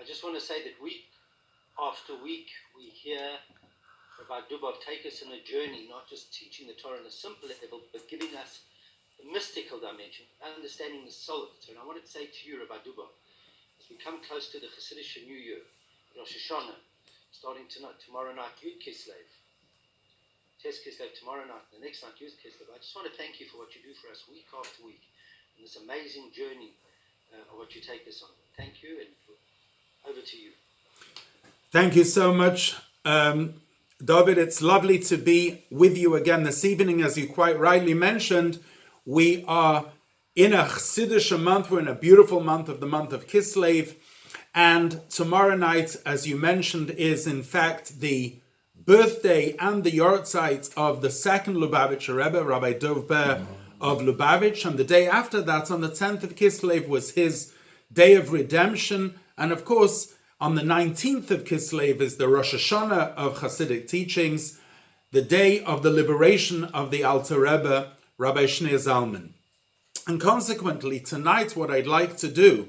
I just want to say that week after week we hear Rabbi Dubov take us on a journey, not just teaching the Torah on a simple level, but giving us the mystical dimension, understanding the soul of the Torah. And I wanted to say to you, Rabbi Dubov, as we come close to the Hasidic New Year, Rosh Hashanah, starting tonight, tomorrow night, Yud Kislev, Tes Kislev tomorrow night, the next night, Yud Kislev. I just want to thank you for what you do for us week after week, and this amazing journey of what you take us on. Thank you, and over to you. Thank you so much, David. It's lovely to be with you again this evening. As you quite rightly mentioned, we are in a Chassidish month. We're in a beautiful month of the month of Kislev. And tomorrow night, as you mentioned, is in fact the birthday and the Yortzeit of the second Lubavitcher Rebbe, Rabbi Dubov of Lubavitch. And the day after that, on the 10th of Kislev, was his day of redemption. And of course, on the 19th of Kislev is the Rosh Hashanah of Hasidic teachings, the day of the liberation of the Alter Rebbe, Rabbi Shneur Zalman. And consequently, tonight what I'd like to do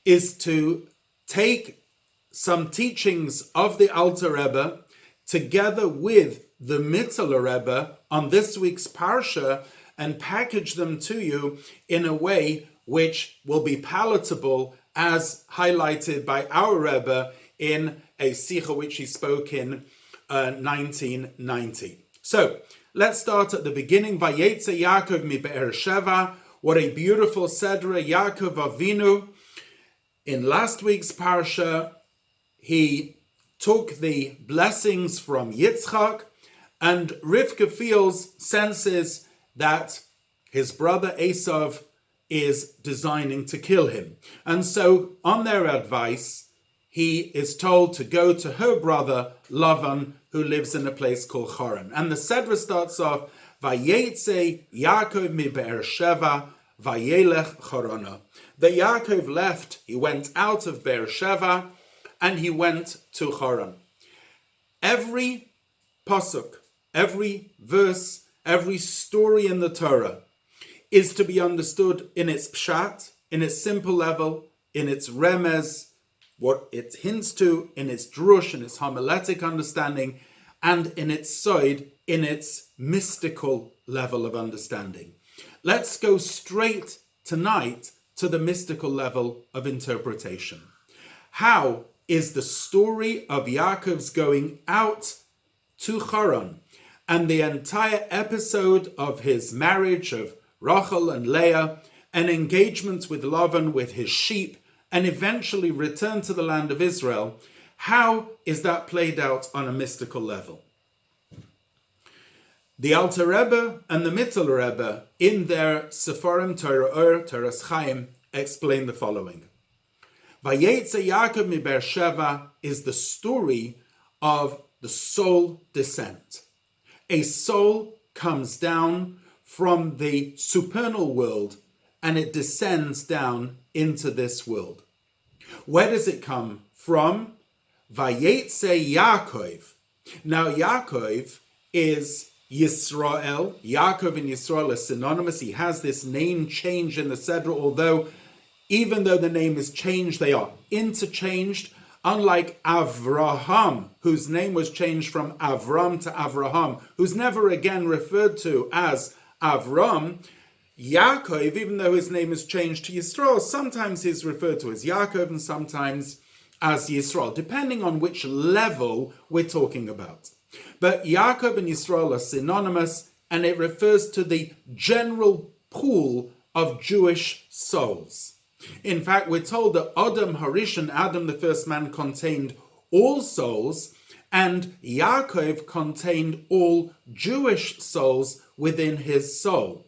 is to take some teachings of the Alter Rebbe together with the Mittler Rebbe on this week's Parsha and package them to you in a way which will be palatable as highlighted by our Rebbe in a Sikha which he spoke in 1990. So let's start at the beginning. Vayetze Yaakov mi Be'er Sheva. What a beautiful Sedra, Yaakov Avinu. In last week's Parsha, he took the blessings from Yitzchak, and Rivka senses that his brother Esav is designing to kill him. And so, on their advice, he is told to go to her brother Lavan, who lives in a place called Haran. And the Sedra starts off, Vayetze Yaakov mi Be'er Sheva, Vayelech Harana. That Yaakov left, he went out of Be'er Sheva, and he went to Haran. Every pasuk, every verse, every story in the Torah is to be understood in its pshat, in its simple level, in its remez, what it hints to, in its drush, in its homiletic understanding, and in its sod, in its mystical level of understanding. Let's go straight tonight to the mystical level of interpretation. How is the story of Yaakov's going out to Haran and the entire episode of his marriage of Rachel and Leah, an engagement with Lavan with his sheep, and eventually return to the land of Israel, how is that played out on a mystical level? The Alter Rebbe and the Mittler Rebbe, in their Sefarim Torah Toras Chaim, explain the following. Vayetze Yaakov mi Be'er Sheva is the story of the soul descent. A soul comes down from the supernal world and it descends down into this world. Where does it come from? Vayetze Yaakov. Now Yaakov is Yisrael. Yaakov and Yisrael are synonymous. He has this name change in the Sedra, although even though the name is changed, they are interchanged. Unlike Avraham, whose name was changed from Avram to Avraham, who's never again referred to as Avram, Yaakov, even though his name is changed to Yisrael, sometimes he's referred to as Yaakov and sometimes as Yisrael, depending on which level we're talking about. But Yaakov and Yisrael are synonymous, and it refers to the general pool of Jewish souls. In fact, we're told that Adam Harishon, Adam the first man, contained all souls, and Yaakov contained all Jewish souls within his soul.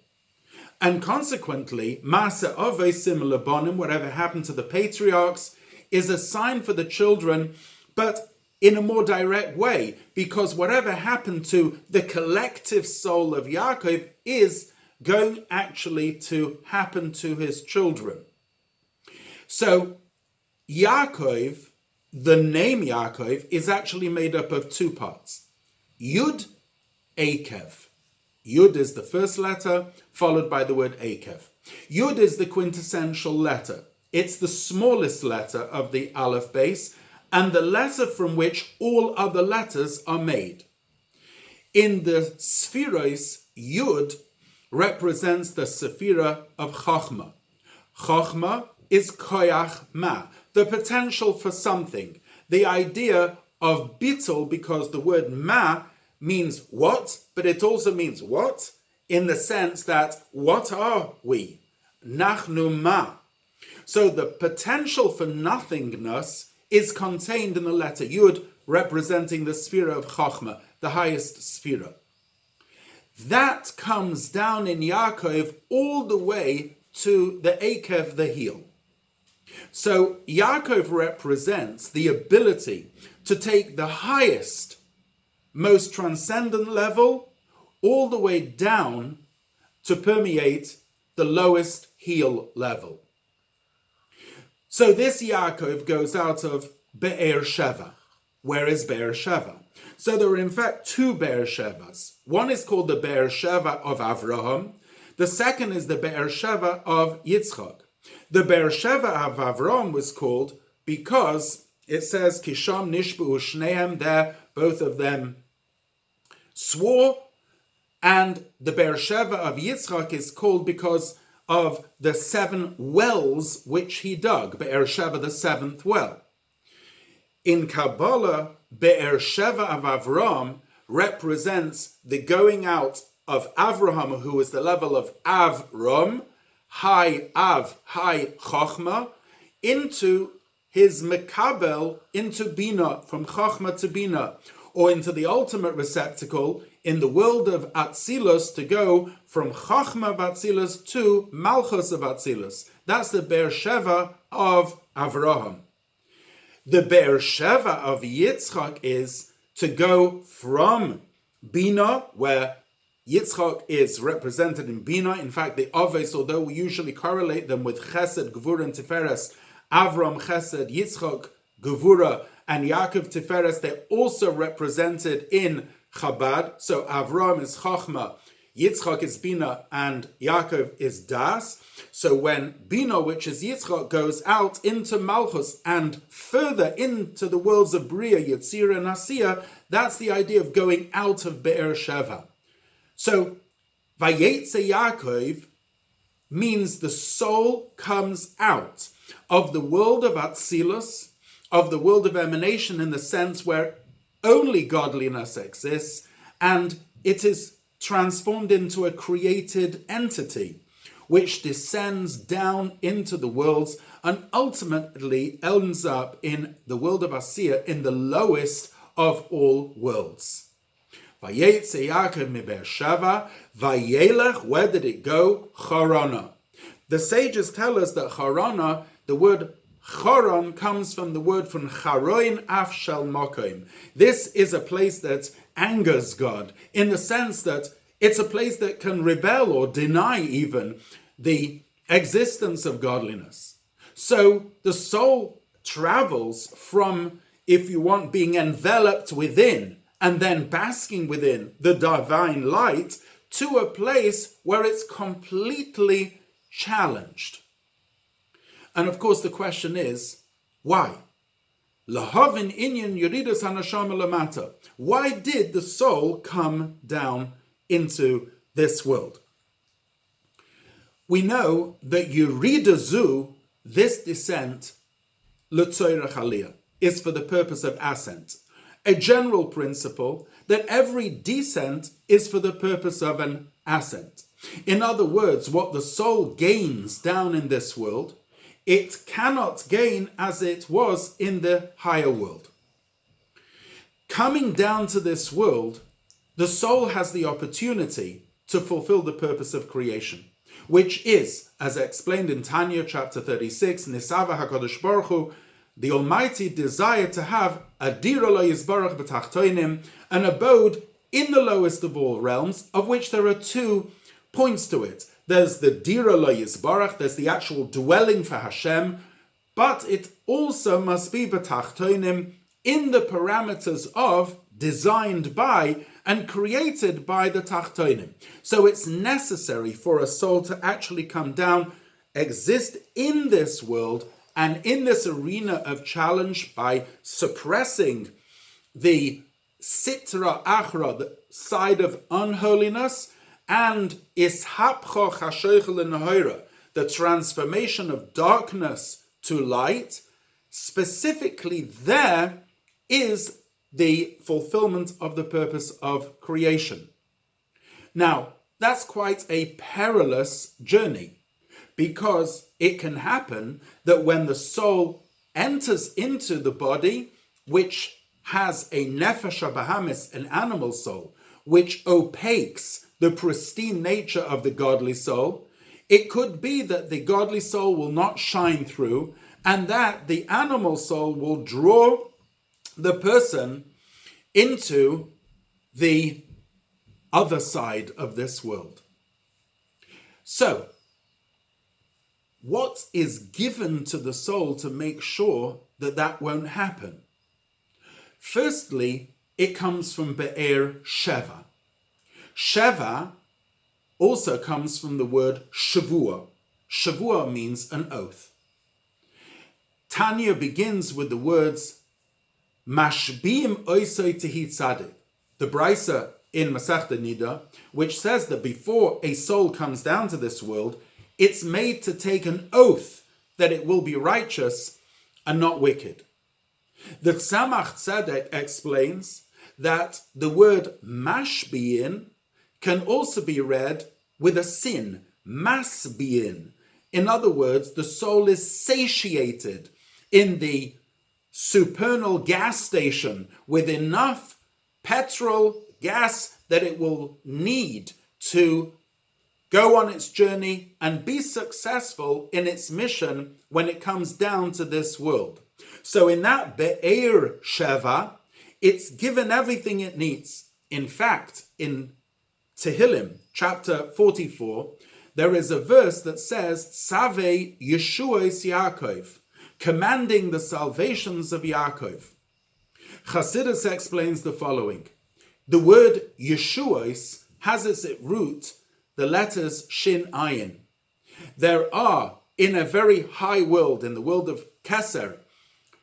And consequently, Masa Ove, similar bonim, whatever happened to the patriarchs, is a sign for the children, but in a more direct way, because whatever happened to the collective soul of Yaakov is going actually to happen to his children. So Yaakov, the name Yaakov, is actually made up of two parts. Yud, Akev. Yud is the first letter, followed by the word Akev. Yud is the quintessential letter. It's the smallest letter of the Aleph base, and the letter from which all other letters are made. In the Spheros, Yud represents the Sephira of Chachma. Chachma is koyach ma, the potential for something. The idea of bittul, because the word ma means what, but it also means what, in the sense that what are we? Nachnu ma. So the potential for nothingness is contained in the letter Yud, representing the Sphira of Chachma, the highest Sphira. That comes down in Yarkov all the way to the Akev, the heel. So Yarkov represents the ability to take the highest, most transcendent level all the way down to permeate the lowest heel level. So this Yaakov goes out of Be'er Sheva. Where is Be'er Sheva? So there are in fact two Be'er Shevas. One is called the Be'er Sheva of Avraham. The second is the Be'er Sheva of Yitzchak. The Be'er Sheva of Avraham was called because it says, Kisham Nishbu Shnehem, there both of them swore. And the Be'er Sheva of Yitzchak is called because of the 7 wells which he dug. Be'er Sheva, the 7th well. In Kabbalah, Be'er Sheva of Avram represents the going out of Avraham, who is the level of Avram, high Av, high Chochma, into his Mekabel, into Bina, from Chochma to Bina, or into the ultimate receptacle in the world of Atzilus, to go from Chachma of Atzilus to Malchus of Atzilus. That's the Be'er Sheva of Avraham. The Be'er Sheva of Yitzchak is to go from Bina, where Yitzchak is represented in Bina. In fact, the Aves, although we usually correlate them with Chesed, Gevura, and Tiferes, Avram, Chesed, Yitzchak, Gevura, and Yaakov, Tiferes, they're also represented in Chabad. So Avram is Chachma, Yitzchak is Bina, and Yaakov is Das. So when Bina, which is Yitzchak, goes out into Malchus and further into the worlds of Bria, Yetzirah, and Asiya, that's the idea of going out of Be'er Sheva. So Vayetze Yaakov means the soul comes out of the world of Atzilus, of the world of emanation, in the sense where only godliness exists, and it is transformed into a created entity, which descends down into the worlds and ultimately ends up in the world of Asiya, in the lowest of all worlds. Vayetze Yaakov mi Be'er Sheva, vayelech, where did it go? Charana. The sages tell us that Charana, the word Charon, comes from the word from Charoin Af Shel Mokim. This is a place that angers God, in the sense that it's a place that can rebel or deny even the existence of godliness. So the soul travels from, if you want, being enveloped within and then basking within the divine light, to a place where it's completely challenged. And of course the question is, why? Lahavin inyan yuridas hanashama lamata. Why did the soul come down into this world? We know that Yuridazu, this descent, l'tzoyrach aliyah, is for the purpose of ascent. A general principle that every descent is for the purpose of an ascent. In other words, what the soul gains down in this world, it cannot gain as it was in the higher world. Coming down to this world, the soul has the opportunity to fulfill the purpose of creation, which is, as explained in Tanya chapter 36, Nisava HaKadosh Baruch Hu, the Almighty desired to have a dira lo yizbarach b'tachtoinim, an abode in the lowest of all realms, of which there are 2 points to it. There's the dira lo yizbarach, there's the actual dwelling for Hashem, but it also must be b'tachtoinim, in the parameters of, designed by, and created by the tachtoinim. So it's necessary for a soul to actually come down exist in this world and in this arena of challenge by suppressing the sitra achra, the side of unholiness, and ishapcho chashochel nehora, the transformation of darkness to light. Specifically, there is the fulfillment of the purpose of creation. Now, that's quite a perilous journey, because it can happen that when the soul enters into the body, which has a nefesh bahamis, an animal soul, which opaques the pristine nature of the godly soul, it could be that the godly soul will not shine through, and that the animal soul will draw the person into the other side of this world. So, what is given to the soul to make sure that that won't happen? Firstly, it comes from Be'er Sheva. Sheva also comes from the word Shavua. Shavua means an oath. Tanya begins with the words Mashbiim oisoi tehi tzadik, the Brisa in Masechta Nida, which says that before a soul comes down to this world, it's made to take an oath that it will be righteous and not wicked. The Tzemach Tzedek explains that the word mashbiin can also be read with a sin, masbiin. In other words, the soul is satiated in the supernal gas station with enough petrol, gas that it will need to go on its journey and be successful in its mission when it comes down to this world. So in that Be'er Sheva, it's given everything it needs. In fact, in Tehillim, chapter 44, there is a verse that says, Save Yeshuos Yaakov, commanding the salvations of Yaakov. Chassidus explains the following. The word Yeshuos has as its root the letters Shin Ayin. There are, in a very high world, in the world of Keser,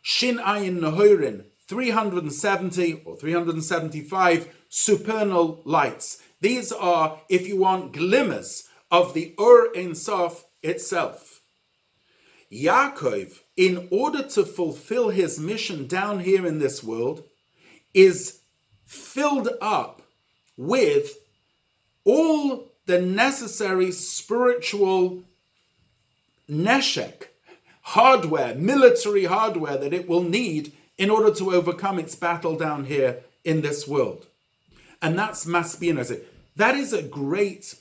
Shin Ayin Nehorin, 370 or 375 supernal lights. These are, if you want, glimmers of the Ur Ein Sof itself. Yaakov, in order to fulfill his mission down here in this world, is filled up with all the necessary spiritual neshek, hardware, military hardware that it will need in order to overcome its battle down here in this world. And that's Masbina. That is a great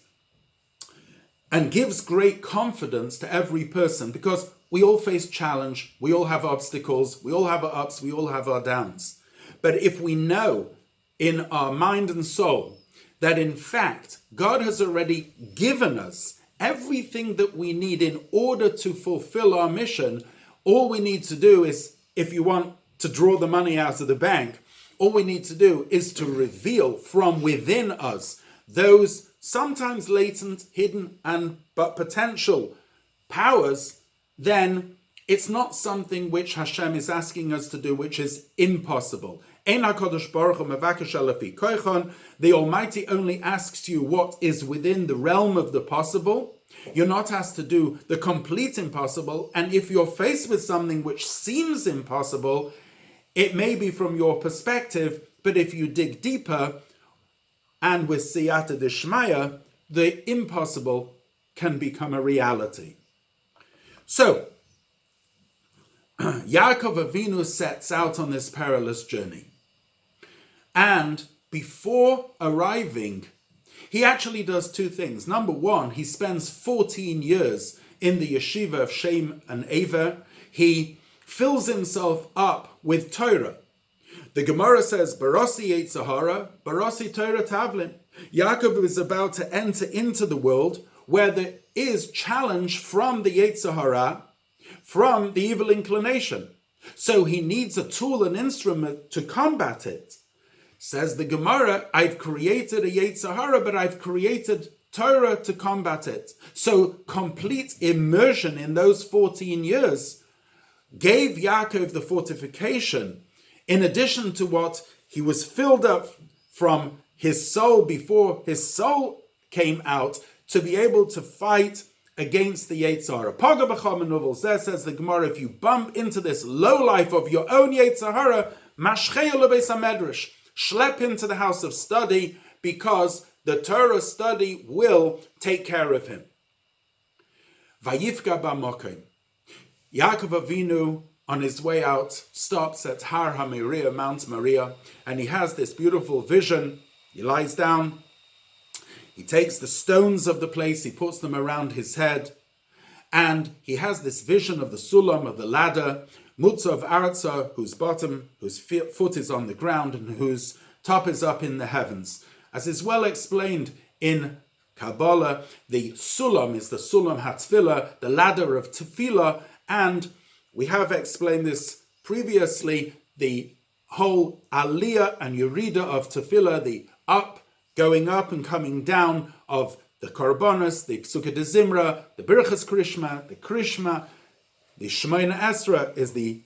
and gives great confidence to every person, because we all face challenge, we all have obstacles, we all have our ups, we all have our downs. But if we know in our mind and soul that in fact God has already given us everything that we need in order to fulfill our mission, all we need to do is, if you want to draw the money out of the bank, all we need to do is to reveal from within us those sometimes latent, hidden, but potential powers. Then it's not something which Hashem is asking us to do, which is impossible. The Almighty only asks you what is within the realm of the possible. You're not asked to do the complete impossible. And if you're faced with something which seems impossible, it may be from your perspective, but if you dig deeper, and with Siyata Dishmaya, the impossible can become a reality. So, Yaakov Avinu sets out on this perilous journey. And before arriving, he actually does two things. Number one, he spends 14 years in the yeshiva of Shem and Aver. He fills himself up with Torah. The Gemara says, Barasi Yetzahara, Barasi Torah Tavlin. Yaakov is about to enter into the world where there is challenge from the Yetzahara, from the evil inclination. So he needs a tool, an instrument to combat it. Says the Gemara, I've created a Yetzahara, but I've created Torah to combat it. So complete immersion in those 14 years gave Yaakov the fortification, in addition to what he was filled up from his soul before his soul came out, to be able to fight against the Yetzirah. Paga b'cha menuvel, says the Gemara, if you bump into this low life of your own Yetzirah, mashchei lebeis hamedrash, schlep him to the house of study, because the Torah study will take care of him. Vayifka b'mokim. Yaakov Avinu, on his way out, stops at Har HaMoriah, Mount Moriah, and he has this beautiful vision. He lies down, he takes the stones of the place, he puts them around his head, and he has this vision of the sulam, of the ladder, Mutzav Arza, whose foot is on the ground and whose top is up in the heavens. As is well explained in Kabbalah, the sulam is the sulam hatfilah, the ladder of tefillah, and we have explained this previously, the whole aliyah and yerida of tefillah, the going up and coming down of the korbanos, the psukkah de zimra, the birchas krishma, the shemona esra is the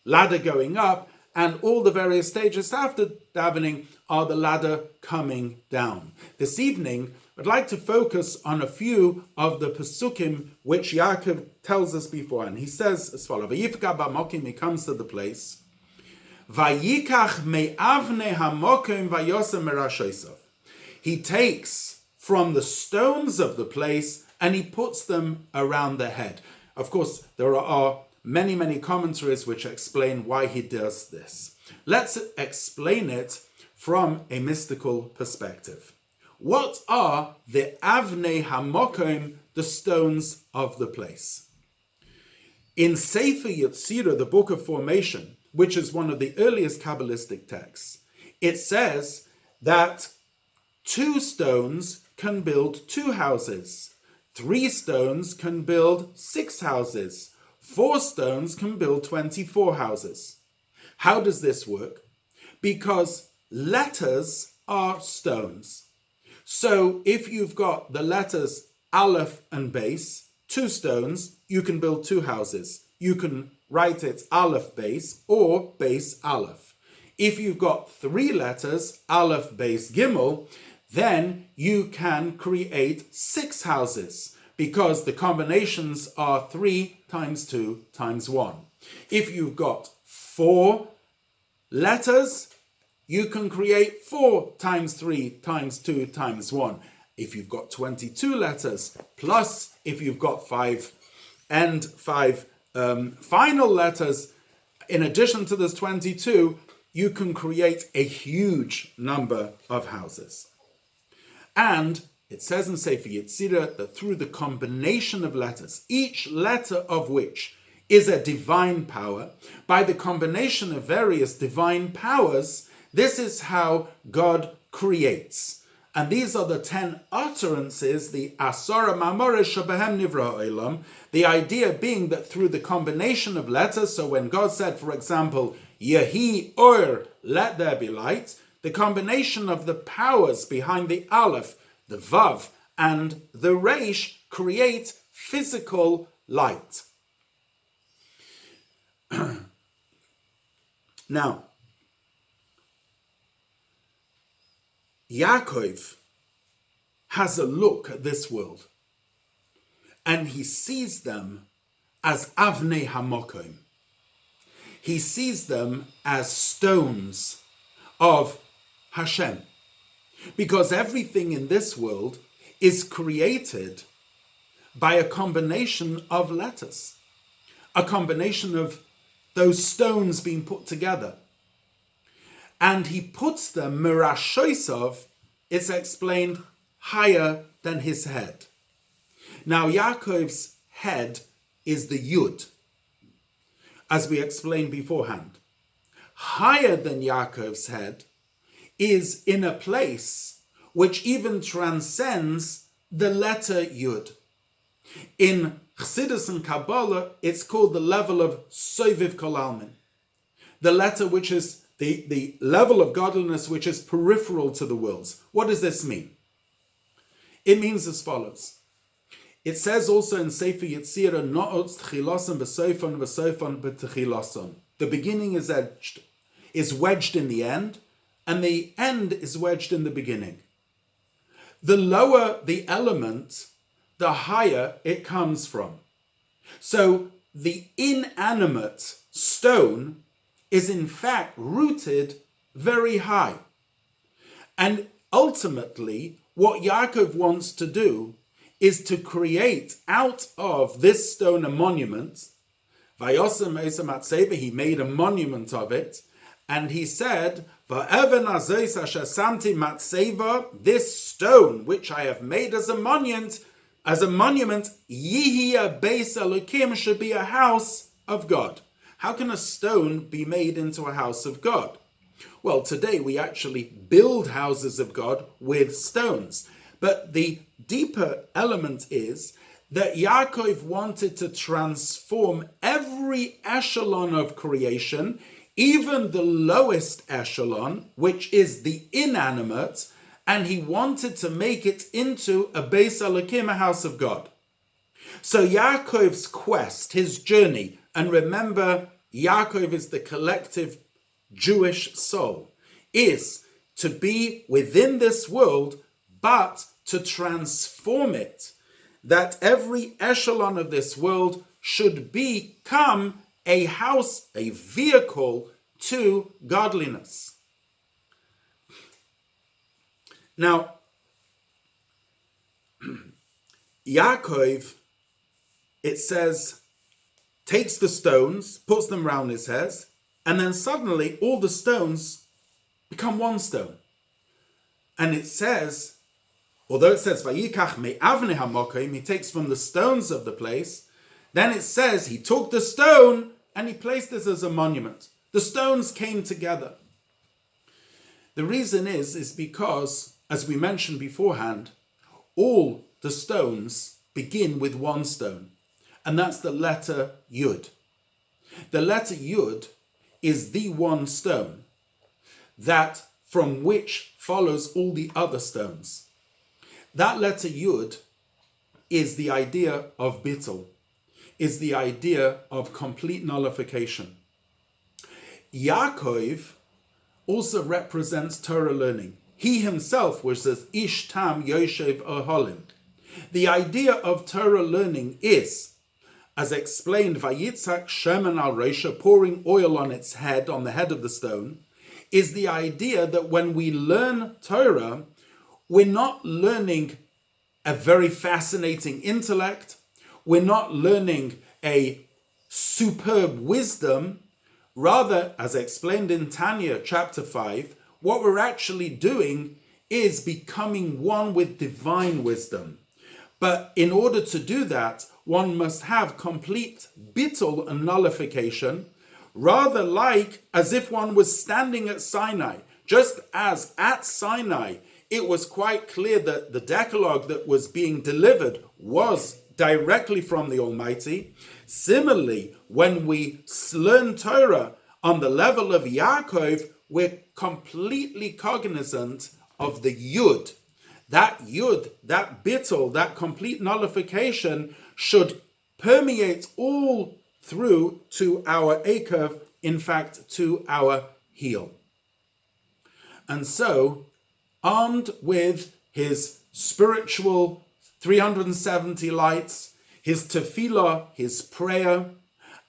ladder going up, and all the various stages after davening are the ladder coming down. This evening, I'd like to focus on a few of the pasukim which Yaakov tells us before, and he says as follows: Vayifka b'mokim, he comes to the place, Vayikach me'avne hamokim vayosem merashosav. He takes from the stones of the place and he puts them around the head. Of course, there are many, many commentaries which explain why he does this. Let's explain it from a mystical perspective. What are the avnei hamokim, the stones of the place? In Sefer Yetzirah, the Book of Formation, which is one of the earliest Kabbalistic texts, it says that 2 stones can build 2 houses, 3 stones can build 6 houses, 4 stones can build 24 houses. How does this work? Because letters are stones. So if you've got the letters Aleph and Base, 2 stones, you can build 2 houses. You can write it Aleph Base or Base Aleph. If you've got 3 letters, Aleph Base Gimel, then you can create 6 houses, because the combinations are 3 times 2 times 1. If you've got 4 letters, you can create 4 times 3 times 2 times 1. If you've got 22 letters, plus if you've got 5 final letters, in addition to this 22, you can create a huge number of houses. And it says in Sefer Yetzirah that through the combination of letters, each letter of which is a divine power, by the combination of various divine powers, this is how God creates. And these are the 10 utterances, the Asara Mamore Shabahem Nivra Olam, the idea being that through the combination of letters, so when God said, for example, Yehi Or, let there be light, the combination of the powers behind the Aleph, the Vav, and the Reish create physical light. Now, Yaakov has a look at this world, and he sees them as Avnei Hamokim. He sees them as stones of Hashem, because everything in this world is created by a combination of letters, a combination of those stones being put together. And he puts them, Mirashoisov, it's explained, higher than his head. Now, Yaakov's head is the Yud, as we explained beforehand. Higher than Yaakov's head is in a place which even transcends the letter Yud. In Chassidus and Kabbalah, it's called the level of Soviv Kalaman, the letter which is the level of godliness which is peripheral to the worlds. What does this mean? It means as follows. It says also in Sefer Yetzirah, No'otz tchiloson v'soifon v'soifon b'tchiloson. The beginning is wedged in the end, and the end is wedged in the beginning. The lower the element, the higher it comes from. So the inanimate stone is in fact rooted very high. And ultimately, what Yaakov wants to do is to create out of this stone a monument. Vayosem Esam Atzeva, he made a monument of it, and he said, Va'even azois asher samti matzeva, this stone which I have made as a monument, Yihi a beis Elokim, should be a house of God. How can a stone be made into a house of God? Well, today we actually build houses of God with stones. But the deeper element is that Yaakov wanted to transform every echelon of creation, even the lowest echelon, which is the inanimate, and he wanted to make it into a Beis Elokim, a house of God. So Yaakov's quest, his journey, and remember, Yaakov is the collective Jewish soul, is to be within this world, but to transform it, that every echelon of this world should become a house, a vehicle to godliness. Now, Yaakov, it says, takes the stones, puts them round his head, and then suddenly all the stones become one stone. And it says, although it says, Vayikach me'avnei hamokim, he takes from the stones of the place, then it says he took the stone and he placed this as a monument. The stones came together. The reason is because, as we mentioned beforehand, all the stones begin with one stone, and that's the letter Yud. The letter Yud is the one stone that from which follows all the other stones. That letter Yud is the idea of bittul, is the idea of complete nullification. Yaakov also represents Torah learning. He himself was as Ish Tam Yoshev Oholim. The idea of Torah learning is, as explained, Vayitzak Shemen al Resha, pouring oil on its head, on the head of the stone, is the idea that when we learn Torah, we're not learning a very fascinating intellect, we're not learning a superb wisdom. Rather, as explained in Tanya chapter 5, what we're actually doing is becoming one with divine wisdom. But in order to do that, one must have complete bittul and nullification, rather like as if one was standing at Sinai. Just as at Sinai, it was quite clear that the Decalogue that was being delivered was directly from the Almighty. Similarly, when we learn Torah on the level of Yaakov, we're completely cognizant of the Yud. That Yud, that bittul, that complete nullification should permeate all through to our Akov, in fact, to our heel. And so, armed with his spiritual 370 lights, his tefillah, his prayer,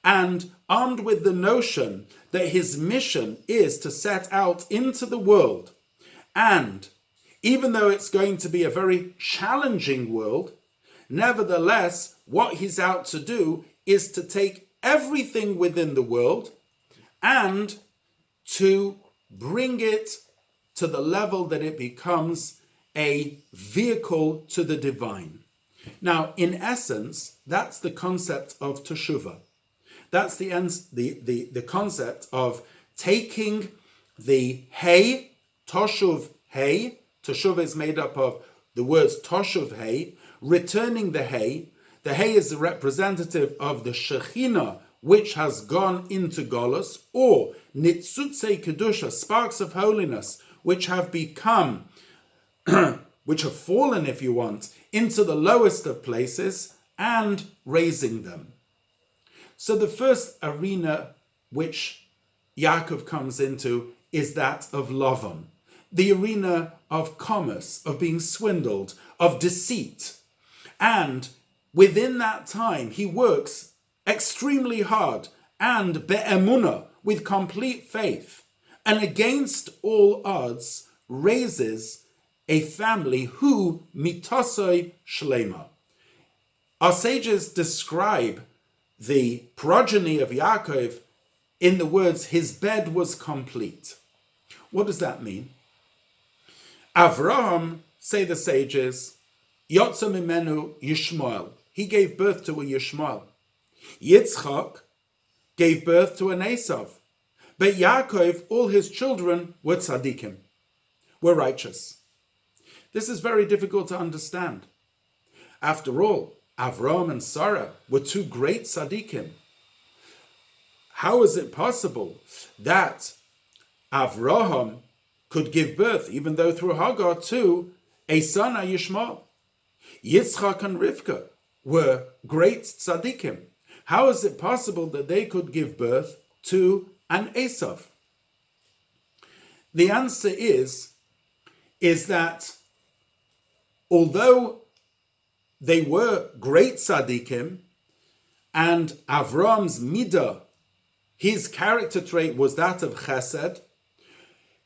and armed with the notion that his mission is to set out into the world, and even though it's going to be a very challenging world, nevertheless, what he's out to do is to take everything within the world and to bring it to the level that it becomes a vehicle to the divine. Now, in essence, that's the concept of teshuvah. That's the concept of taking the hay, toshuv hay. Teshuvah is made up of the words toshuv hay, returning the hay. The hay is the representative of the Shekhinah, which has gone into Golus, or Nitzutzei Kedusha, sparks of holiness, which have become which have fallen, if you want, into the lowest of places and raising them. So the first arena which Yaakov comes into is that of Lavan, the arena of commerce, of being swindled, of deceit. And within that time, he works extremely hard and be'emunah, with complete faith, and against all odds raises a family who mitosoi shlema. Our sages describe the progeny of Yaakov in the words, his bed was complete. What does that mean? Avraham, say the sages, yotza mimenu Yishmael. He gave birth to a Yishmael. Yitzchak gave birth to an Esav. But Yaakov, all his children were tzaddikim, were righteous. This is very difficult to understand. After all, Avram and Sarah were two great tzaddikim. How is it possible that Avraham could give birth, even though through Hagar, to a son, Yishmael? Yitzchak and Rivka were great tzaddikim. How is it possible that they could give birth to an Esav? The answer is that although they were great tzaddikim, and Avram's midah, his character trait was that of chesed,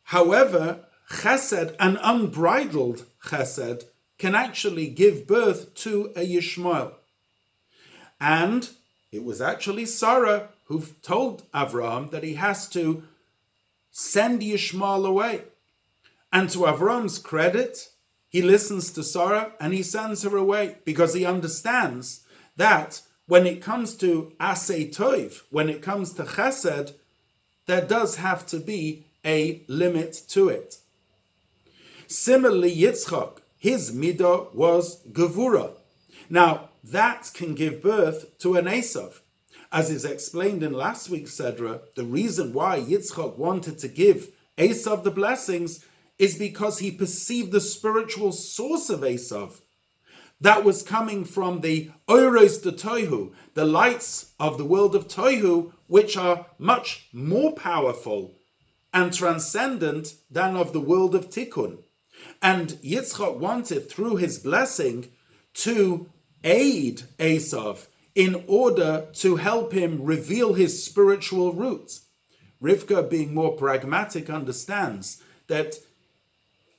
however, chesed, an unbridled chesed, can actually give birth to a Yishmael. And it was actually Sarah who told Avraham that he has to send Yishmael away. And to Avram's credit, he listens to Sarah and he sends her away because he understands that when it comes to asay tov, when it comes to chesed, there does have to be a limit to it. Similarly, Yitzchak, his midah was gevura. Now, that can give birth to an Esav. As is explained in last week's Sedra, the reason why Yitzchak wanted to give Esav the blessings is because he perceived the spiritual source of Esav. That was coming from the Oros de Tohu, the lights of the world of Tohu, which are much more powerful and transcendent than of the world of Tikkun. And Yitzchak wanted, through his blessing, to aid Esav in order to help him reveal his spiritual roots. Rivka, being more pragmatic, understands that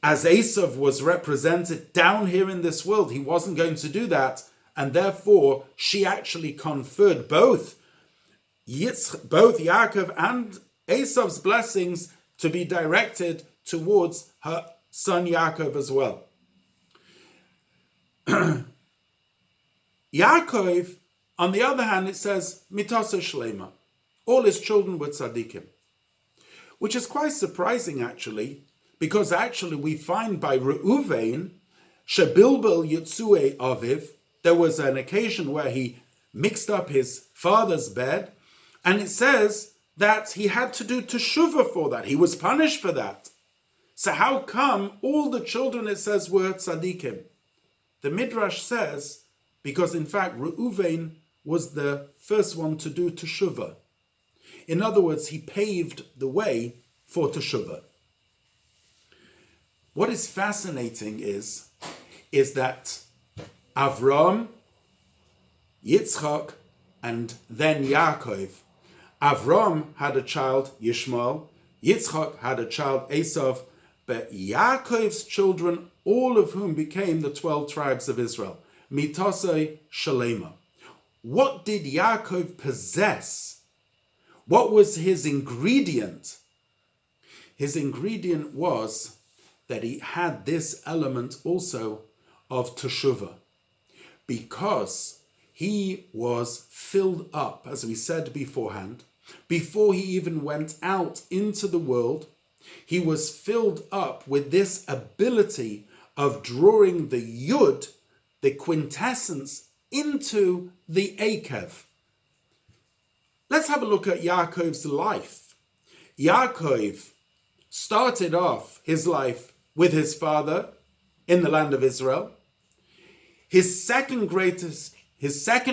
as Esav was represented down here in this world, he wasn't going to do that, and therefore she actually conferred both Yaakov and Esav's blessings to be directed towards her son Yaakov as well. Yaakov, on the other hand, it says, mitasa shlema. All his children were tzaddikim. Which is quite surprising, actually, because actually we find by Reuven, shebilbel yitzue aviv, there was an occasion where he mixed up his father's bed, and it says that he had to do teshuvah for that. He was punished for that. So how come all the children, it says, were tzaddikim? The Midrash says, because in fact Reuven was the first one to do teshuvah. In other words, he paved the way for teshuvah. What is fascinating is that Avram, Yitzchak, and then Yaakov. Avram had a child, Yishmael. Yitzchak had a child, Esav. But Yaakov's children, all of whom became the 12 tribes of Israel. Mitosei Shalema. What did Yaakov possess? What was his ingredient? His ingredient was that he had this element also of teshuvah, because he was filled up, as we said beforehand, before he even went out into the world. He was filled up with this ability of drawing the yud, the quintessence, into the akev. Let's have a look at Yaakov's life. Yaakov started off his life with his father in the land of Israel. His second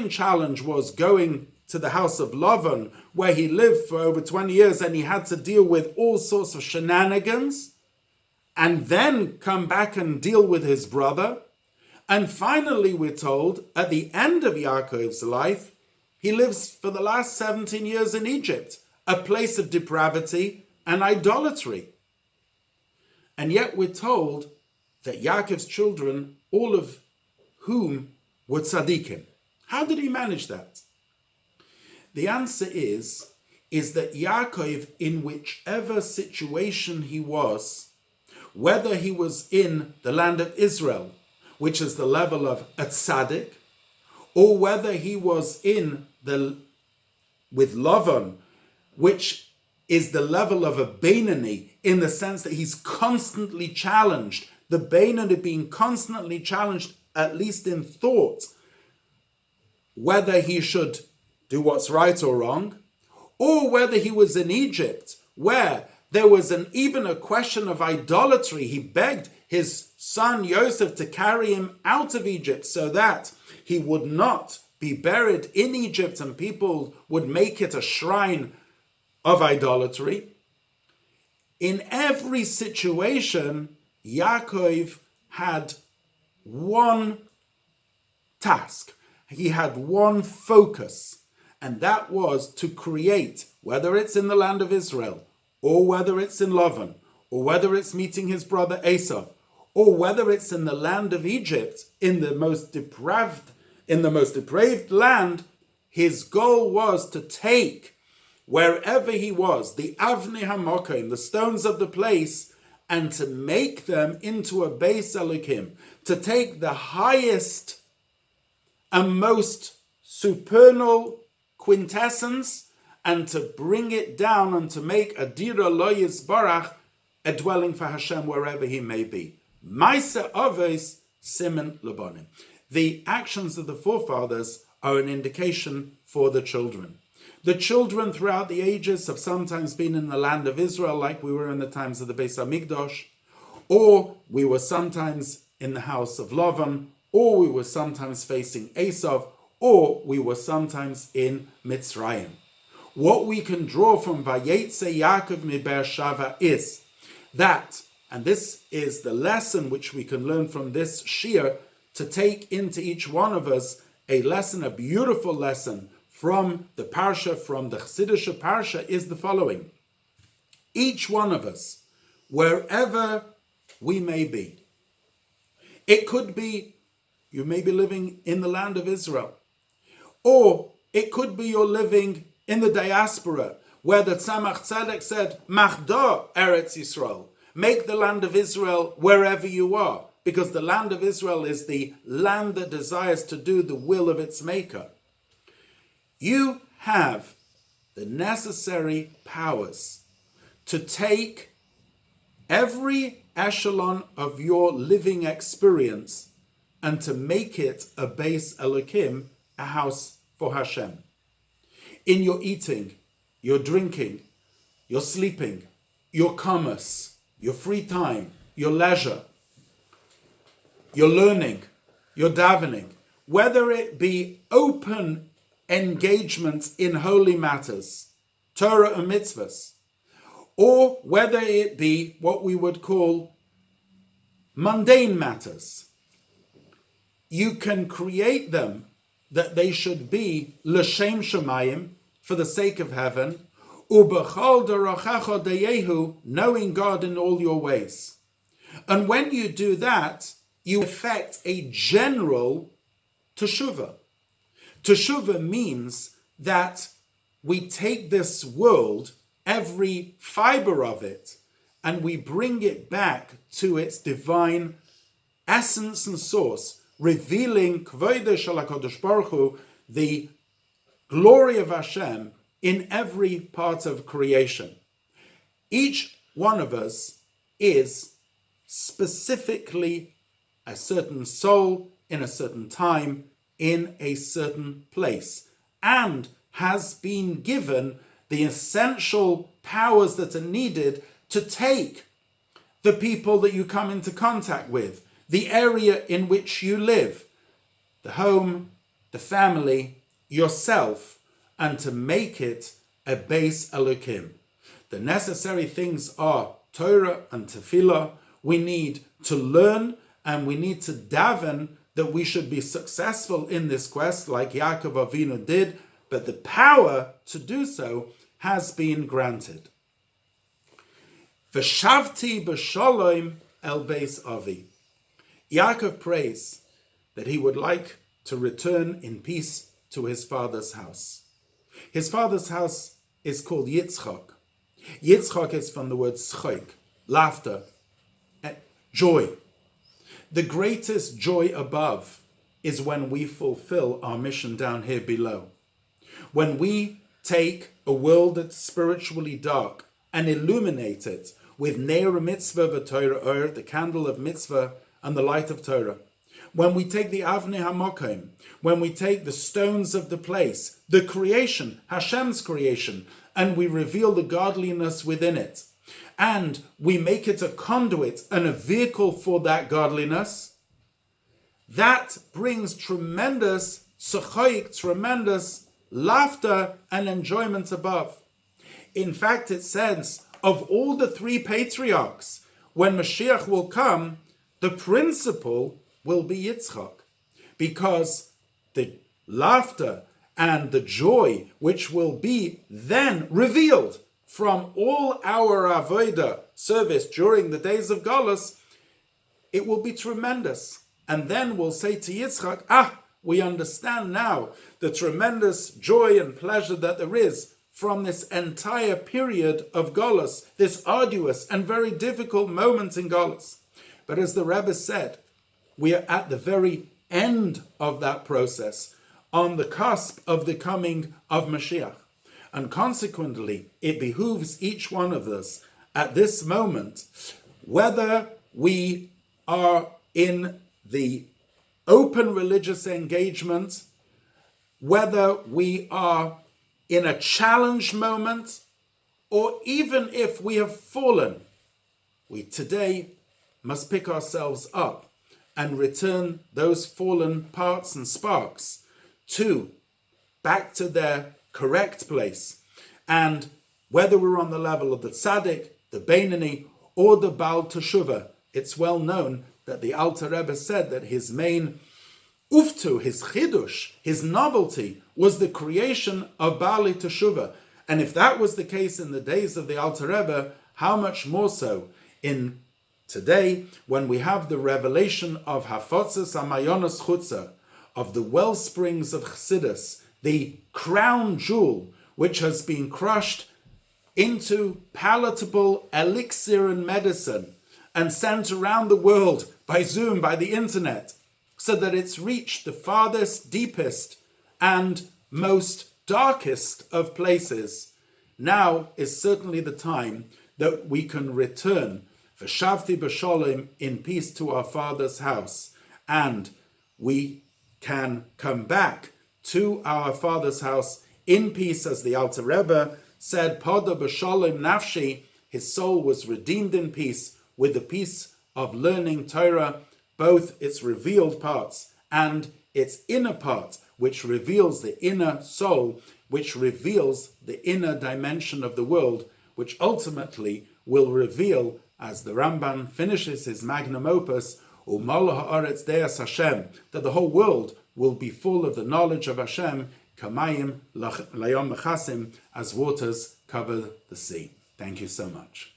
challenge was going to the house of Lavan, where he lived for over 20 years, and he had to deal with all sorts of shenanigans, and then come back and deal with his brother. And finally, we're told, at the end of Yaakov's life, he lives for the last 17 years in Egypt, a place of depravity and idolatry. And yet we're told that Yaakov's children, all of whom were tzaddikim. How did he manage that? The answer is that Yaakov, in whichever situation he was, whether he was in the land of Israel, which is the level of a tzaddik, or whether he was with Lavan, which is the level of a Beinoni, in the sense that he's constantly challenged, the Beinoni being constantly challenged, at least in thought, whether he should do what's right or wrong, or whether he was in Egypt, where there was even a question of idolatry. He begged his son Yosef to carry him out of Egypt so that he would not be buried in Egypt and people would make it a shrine of idolatry. In every situation, Yaakov had one task. He had one focus, and that was to create, whether it's in the land of Israel, or whether it's in Lavan, or whether it's meeting his brother Esau, or whether it's in the land of Egypt, in the most depraved land, his goal was to take wherever he was, the Avnei HaMokim, the stones of the place, and to make them into a Beis Elokim, to take the highest and most supernal quintessence and to bring it down and to make a Dira Lo Yisbarach, a dwelling for Hashem wherever he may be. Maisa Oves Simen Labonim. The actions of the forefathers are an indication for the children. The children throughout the ages have sometimes been in the land of Israel, like we were in the times of the Beis Hamikdash, or we were sometimes in the house of Lavan, or we were sometimes facing Esau, or we were sometimes in Mitzrayim. What we can draw from Vayetze Yaakov mi Beersheva is that, and this is the lesson which we can learn from this shir, to take into each one of us a lesson, a beautiful lesson from the Parsha, from the Chassidish Parsha, is the following. Each one of us, wherever we may be, it could be you may be living in the land of Israel, or it could be you're living in the diaspora, where the Tzemach Tzedek said, Machda Eretz Yisrael, make the land of Israel wherever you are, because the land of Israel is the land that desires to do the will of its maker. You have the necessary powers to take every echelon of your living experience and to make it a Beis Elokim, a house for Hashem. In your eating, your drinking, your sleeping, your commerce, your free time, your leisure, your learning, your davening, whether it be open engagement in holy matters, Torah and mitzvahs, or whether it be what we would call mundane matters, you can create them that they should be l'shem shamayim, for the sake of heaven, u'b'chol derachecha dayehu, knowing God in all your ways. And when you do that, you effect a general teshuvah. Teshuvah means that we take this world, every fiber of it, and we bring it back to its divine essence and source, revealing Kvodah Shel HaKadosh Baruch Hu, the glory of Hashem in every part of creation. Each one of us is specifically a certain soul in a certain time, in a certain place, and has been given the essential powers that are needed to take the people that you come into contact with, the area in which you live, the home, the family, yourself, and to make it a Beis Elokim. The necessary things are Torah and Tefillah. We need to learn and we need to daven that we should be successful in this quest like Yaakov Avinu did, but the power to do so has been granted. V'shavti b'shalom el Beis Avi. Yaakov prays that he would like to return in peace to his father's house. His father's house is called Yitzchak. Yitzchak is from the word schok, laughter, joy. The greatest joy above is when we fulfill our mission down here below. When we take a world that's spiritually dark and illuminate it with Neir Mitzvah v'Torah Or, the candle of mitzvah and the light of Torah. When we take the Avnei HaMokim, when we take the stones of the place, the creation, Hashem's creation, and we reveal the godliness within it, and we make it a conduit and a vehicle for that godliness, that brings tremendous tzachoik, tremendous laughter and enjoyment above. In fact, it says, of all the three patriarchs, when Mashiach will come, the principal will be Yitzchak, because the laughter and the joy which will be then revealed from all our avodah service during the days of Galus, it will be tremendous. And then we'll say to Yitzchak, we understand now the tremendous joy and pleasure that there is from this entire period of Galus, this arduous and very difficult moment in Galus. But as the Rebbe said, we are at the very end of that process, on the cusp of the coming of Mashiach. And consequently, it behooves each one of us at this moment, whether we are in the open religious engagement, whether we are in a challenge moment, or even if we have fallen, we today must pick ourselves up and return those fallen parts and sparks back to their correct place. And whether we're on the level of the tzaddik, the Beinani, or the Baal Teshuvah, it's well known that the Alter Rebbe said that his main uftu, his chidush, his novelty, was the creation of Baal Teshuvah. And if that was the case in the days of the Alter Rebbe, how much more so in today, when we have the revelation of Hafotzas Amayonas Chutza, of the well springs of Chassidus, the crown jewel which has been crushed into palatable elixir and medicine and sent around the world by Zoom, by the internet, so that it's reached the farthest, deepest, and most darkest of places. Now is certainly the time that we can return V'shavti b'sholem, in peace to our Father's house, and we can come back to our Father's house in peace, as the Alter Rebbe said, Pada b'sholem nafshi, his soul was redeemed in peace, with the peace of learning Torah, both its revealed parts and its inner part, which reveals the inner soul, which reveals the inner dimension of the world, which ultimately will reveal, as the Ramban finishes his magnum opus, Umal ha'aretz de'as Hashem, that the whole world will be full of the knowledge of Hashem, kamayim layom mechasim, as waters cover the sea. Thank you so much.